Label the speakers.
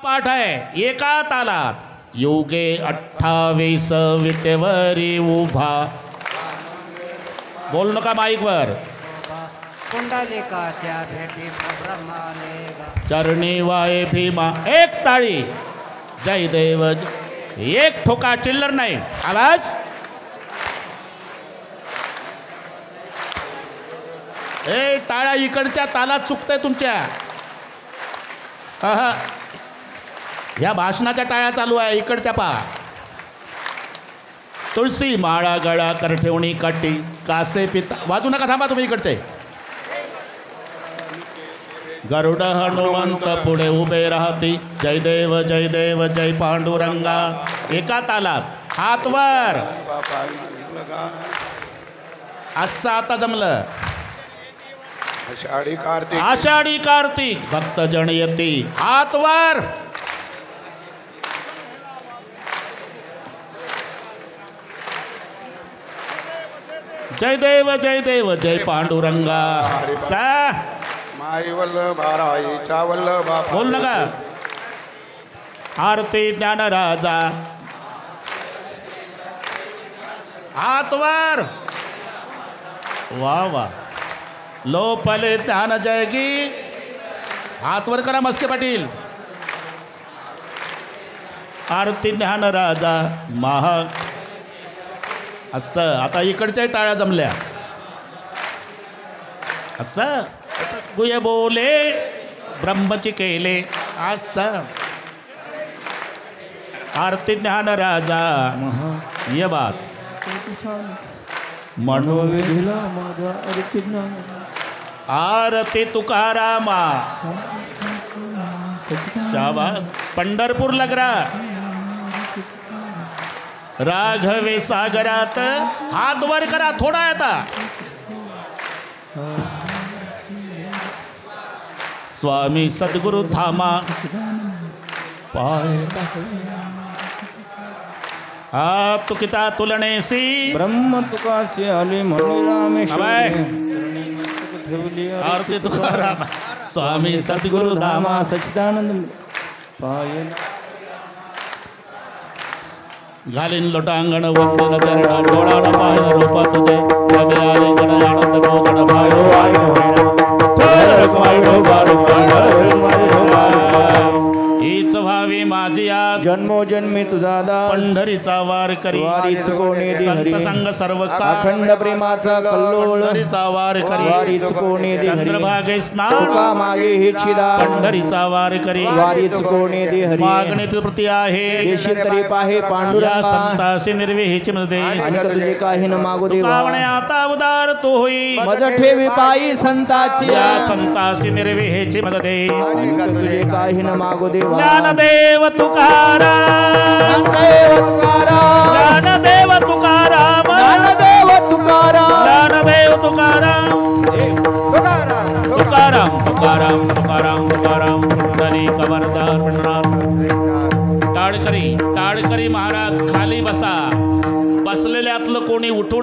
Speaker 1: पाठ आहे एका तालात योगे 28 विटेवरी उभा. बोल नका माईकवर.
Speaker 2: पुंडलिकाच्या भेटी ब्रह्माने
Speaker 1: चरणी वाय भीमा. एक ताळी. जय देव. एक ठोका चिल्लर नाही. आवाज. ए टाळ्या इकडच्या तालात चुकतंय तुमच्या. ह्या भाषणाच्या टाळ्या चालू आहे इकडच्या पहा. तुळशी माळा गळा कर ठेवणी काठी कासे पिता. वाजू नका थांबा तुम्ही इकडचे. गरुड हनुमंत पुढे उभे राहती. जय देव जय देव जय पांडुरंगा. एका तालात हात वर. असं आता जमलं. आषाढी कार्तिक भक्तजन येती. हात वर. जय देव जय देव जय पांडुरंगा. सा
Speaker 3: माई वल्लभाईच्या वल्लभा.
Speaker 1: बोल नका. आरती ज्ञानराजा. हात वर. वा वा. लोपले ज्ञान जयगी. हात वर करा मस्के पाटील. आरती ज्ञानराजा महा. असं आता इकडच्या टाळ्या जमल्या. असं गुय बोले ब्रह्मची केले. असं आरती ज्ञान राजा ये बात
Speaker 4: मनोविधीला माझा आरती ज्ञान.
Speaker 1: आरती तुकारामा. शाबास. पंढरपूर लगरा. राघवे सागरात. हात वर करा थोडा आता. स्वामी सद्गुरु धामा पाय. हा तुकिता तुलनेसी.
Speaker 4: ब्रह्म तुकासे आले म्हणून रामेश्वर ठेवली
Speaker 1: आरती तुकाराम. स्वामी सद्गुरु धामा.
Speaker 4: धामा सच्चिदानंद पाय.
Speaker 1: घालीन लोटांगण वंदन चरण डोळा पाय रूपा तुझे कवी आले गण आनंद गोगण पायो हीच व्हावी माझी आज.
Speaker 4: जन्मोजन्मी तुझा दास.
Speaker 1: पंढरीचा वार करी.
Speaker 4: वारीच कोणी दे हरी.
Speaker 1: संत संग सर्व काळ.
Speaker 4: अखंड प्रेमाचा कल्लोळ.
Speaker 1: पंढरीचा वार करी.
Speaker 4: वारीच कोणी दे हरी.
Speaker 1: चंद्रभागे स्नान.
Speaker 4: तुका मागे हे छिदा.
Speaker 1: पंढरीचा वार करी.
Speaker 4: वारीच कोणी दे हरी.
Speaker 1: मागणी प्रती आहे.
Speaker 4: देशी तरी पाहे
Speaker 1: या
Speaker 4: पांडुरंगा.
Speaker 1: संताशी निर्विहीची मध्ये.
Speaker 4: आणि तुझे काही न मागू देवा.
Speaker 1: तुकावणे आता उदार तो होई.
Speaker 4: मज ठेवी पायी संताची.
Speaker 1: या संताशी निर्विहीची मध्ये.
Speaker 4: आणि तुझे काही न मागू देवा.
Speaker 1: ज्ञानदेव तुकाराम.
Speaker 4: ज्ञानदेव तुकाराम.
Speaker 1: ज्ञानदेव तुकाराम.
Speaker 4: ज्ञानदेव तुकाराम.
Speaker 1: ज्ञानदेव तुकाराम. तुकाराम तुकाराम तुकाराम तुकाराम. धनी कबरदार पंढरनाथ. टाळकरी टाळकरी महाराज खाली बसा. बसलेल्यातलं कोणी उठून